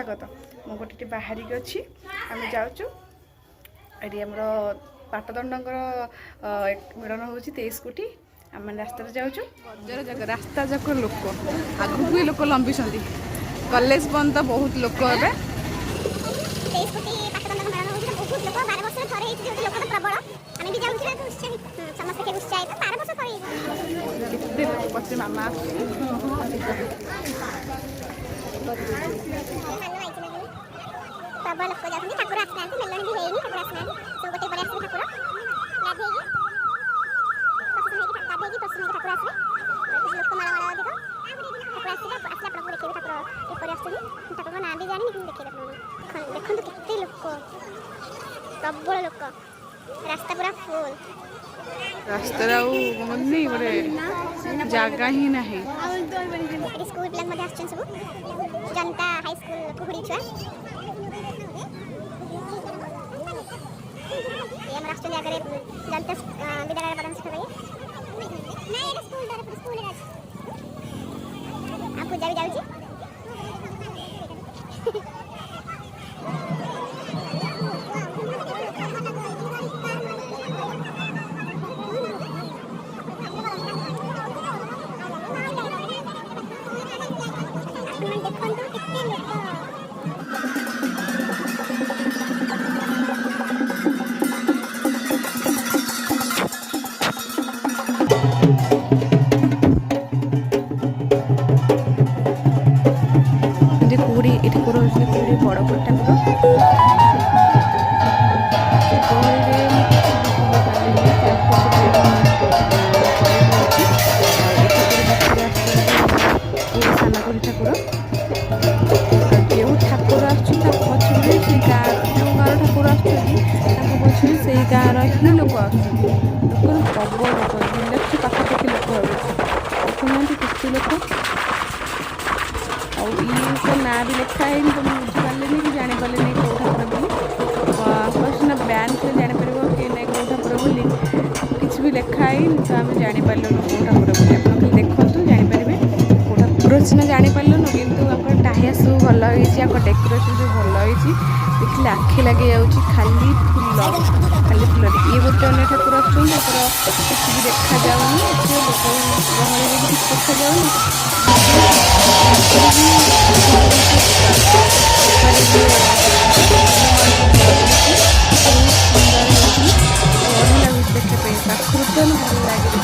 स्वागत मु गोटे बाहर की अच्छी आम जाऊँ ये आमर पाटदंडर मिलन हूँ 23 कोटी आम रास्त जाऊँ रास्ता जाक लोक आगू भी लोक लंबी कॉलेज बंद तो बहुत लोक ए पचे मामा प्रबल लोक जाती ठाकुर आसना मेलन भी है ठाकुर आसना सब गोटे पर आसवे ठाकुर गाधेगी पश्चिम ठाकुर आसवे लोक माला माला अधिक ठाकुर आसवे आसला प्रभु देखिए ठाकुर एपर आसुनी ठाकुर ना भी जानी लेकिन देखिए देखो केते लोक प्रबल लोक रास्ता पूरा फुल रास्ता नहीं गोटे जगह ही ना स्कूल पिला मध्य आछन सब जनता हाई स्कूल कुहुड़ी छुआ ये हम राष्ट्रीय आगे जनता विद्यालय बदन सिखा गए ना ये स्कूल है आप पूजा भी जाउची बड़ बड़ ठाकुर सानगढ़ी ठाकुर जो ठाकुर आछे पछे से गाँव जो गाँव ठाकुर आछे से गाँव ही लोक आसर प्रबल लोक 2 लाख पाखापाखि लोक देखुना केते लोक ना भी लिखा है तो मुझे बुझीपारे कि जापारे कौ ठाकुर बोली फर्स्ट बैन से जापर कि ना कौ ठाकुर बोली किसी भी लिखा है तो आम जापारे कौ ठाकुर बोली आप देखु जापारे कौ ठाकुर सीना जापारू कि टाहिया सब भल डेकोरेशन सब भल देखिए आखि लगे जाऊँगी खाली फूल ये गोटे अन्य ठाकुर आसुन किसी भी देखा जाऊनी लोक गहली भी किसी देखा जाऊनी प्राकृतन भल लगे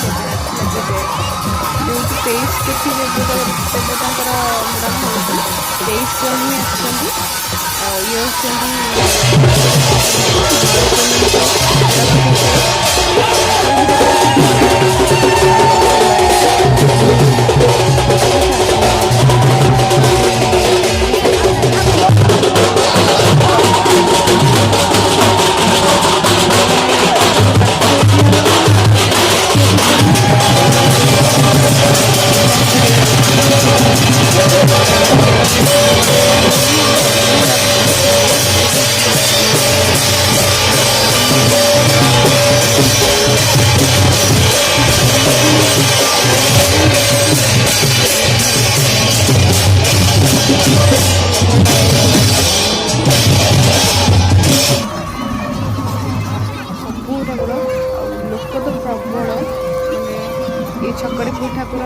जो 23 कोटी देवतांकर मुड़न हो 23 जन ही लोक तो प्रबल ये छकड़े पूरी ठाकुर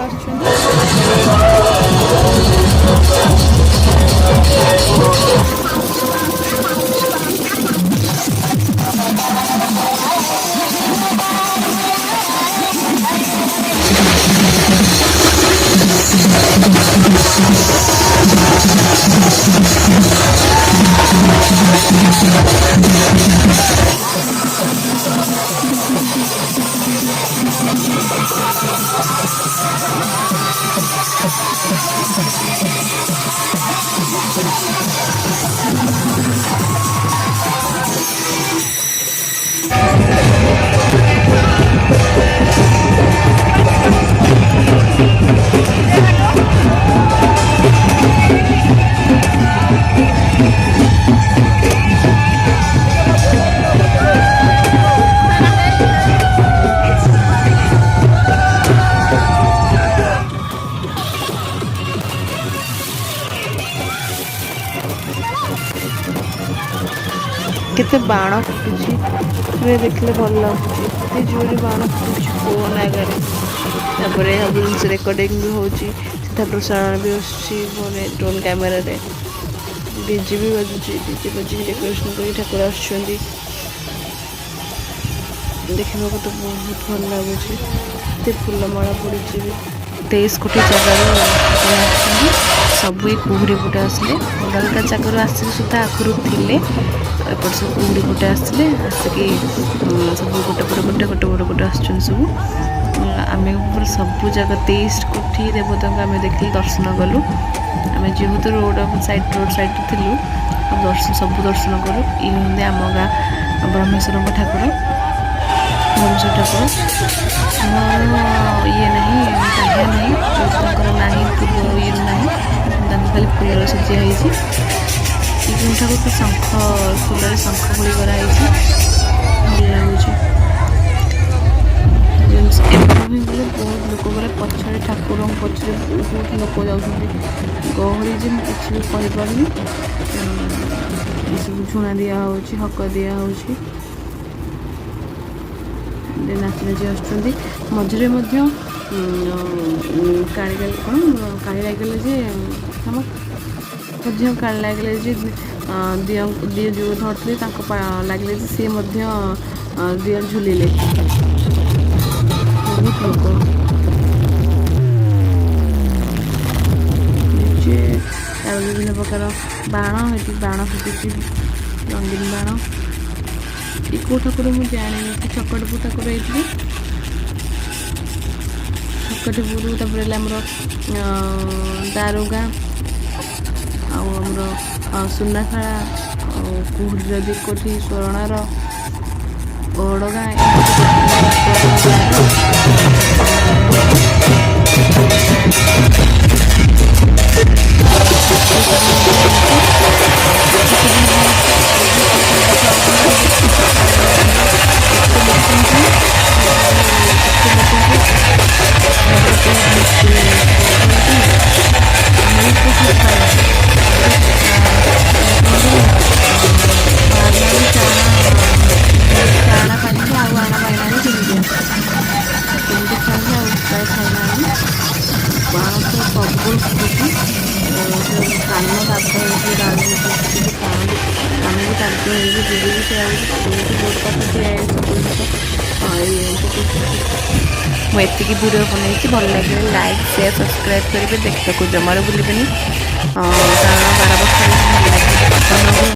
କେତେ ବାଣ ଫୁଟୁଛି ଦେଖିଲେ ଭଲ ଲାଗୁଛି। ଏତେ ଜୋରରେ ବାଣ ଫୁଟୁଛି ଫୋନ୍ ଆଗରେ। ତାପରେ ସବୁ ଜିନିଷ ରେକର୍ଡ଼ିଂ ବି ହେଉଛି, ସିଧା ପ୍ରସାରଣ ବି ଆସୁଛି ଫୋନରେ ଡ୍ରୋନ୍ କ୍ୟାମେରାରେ। ଡିଜେ ବି ବାଜୁଛି, ଡିଜେ ବାଜିକି ଡେକୋରେସନ୍ କରି ଠାକୁର ଆସୁଛନ୍ତି। ଦେଖିବାକୁ ତ ବହୁତ ଭଲ ଲାଗୁଛି। ଏତେ ଫୁଲମାଳ ପଡ଼ିଛି ବି। 23 କୋଟି ଜାଗାରୁ ଆସୁଛନ୍ତି। ସବୁ ଏଇ କୁହୁଡ଼ି ପଟେ ଆସିଲେ, ଅଲଗା ଅଲଗା ଜାଗାରୁ ଆସିକି ସୁଦ୍ଧା ଆଗରୁ ଥିଲେ। ଏପଟେ ସବୁ କୁହୁଡ଼ି ପଟେ ଆସିଲେ, ଆସିକି ସବୁ ଗୋଟେ ପଟେ ଆସୁଛନ୍ତି ସବୁ। ଆମେ ପୁରା ସବୁ ଜାଗା 23 କୋଟି ଦେବତାଙ୍କୁ ଆମେ ଦେଖିଲି, ଦର୍ଶନ କଲୁ। ଆମେ ଯେହେତୁ ରୋଡ଼ ସାଇଡ଼୍ରେ ଥିଲୁ, ସବୁ ଦର୍ଶନ କଲୁ। ଇଏ ହୁଅନ୍ତି ଆମ ଗାଁ ବ୍ରହ୍ମେଶ୍ୱରଙ୍କ ଠାକୁର। ଆମର ଇଏ ନାହିଁ, ତାହା ନାହିଁ, ତାଙ୍କର ନାହିଁ, ପୂର୍ବ ଇଏରୁ ନାହିଁ। ତାଙ୍କୁ ଖାଲି ଫୁଲରେ ସଜା ହେଇଛି। ଠାକୁର ତ ଫୁଲରେ ଶଙ୍ଖ ଭଳି କରାହେଇଛି, ଭଲ ଲାଗୁଛି। ଏବେ ବି ବହୁତ ଲୋକ ପରେ ପଛରେ, ଠାକୁରଙ୍କ ପଛରେ ବହୁତ ଲୋକ ଯାଉଛନ୍ତି। ଗହଳି ଯେ ମୁଁ କିଛି ବି କହିପାରୁନି। ଏସବୁ ଝୁଣା ଦିଆହେଉଛି, ହକ ଦିଆହେଉଛି, ନାଚି ନାଚି ଆସୁଛନ୍ତି। ମଝିରେ ମଧ୍ୟ କାଳି ଲାଗିଲା ଯେ କାଳି ଲାଗିଲେ ଯେ ଦିଅ ଯେଉଁ ଧରିଥିଲେ ତାଙ୍କ ଲାଗିଲେ ଯେ ସିଏ ମଧ୍ୟ ଦିଅ ଝୁଲିଲେ। ବହୁତ ଲୋକ ଆଉ ବିଭିନ୍ନ ପ୍ରକାର ବାଣ, ଏଠି ବାଣ ଫୁଟୁଛି, ରଙ୍ଗୀନ ବାଣ। ଏ କେଉଁ ଠାକୁର ମୁଁ ଜାଣିନି। ଏଠି ଛକଟପୁର ଠାକୁର ହେଇଥିବେ। ଛକଟପୁର, ତାପରେ ହେଲା ଆମର ଦାରୁଗାଁ, ଆଉ ଆମର ସୁନାଖଳା, ଆଉ କୁହୁଡ଼ିର 2 କୋଠି, ସ୍ୱର୍ଣ୍ଣର, ଓଡ଼ଗାଁ। ମୁଁ ଏତିକି ଭିଡ଼ିଓ ବନେଇଛି। ଭଲ ଲାଗିଲେ ଲାଇକ୍, ସେୟାର, ସବସ୍କ୍ରାଇବ୍ କରିବେ। ଦେଖିବାକୁ ଜମାରୁ ଭୁଲିବେନି, କାରଣ ବାର ବର୍ଷ ଭଲ ଲାଗିବ।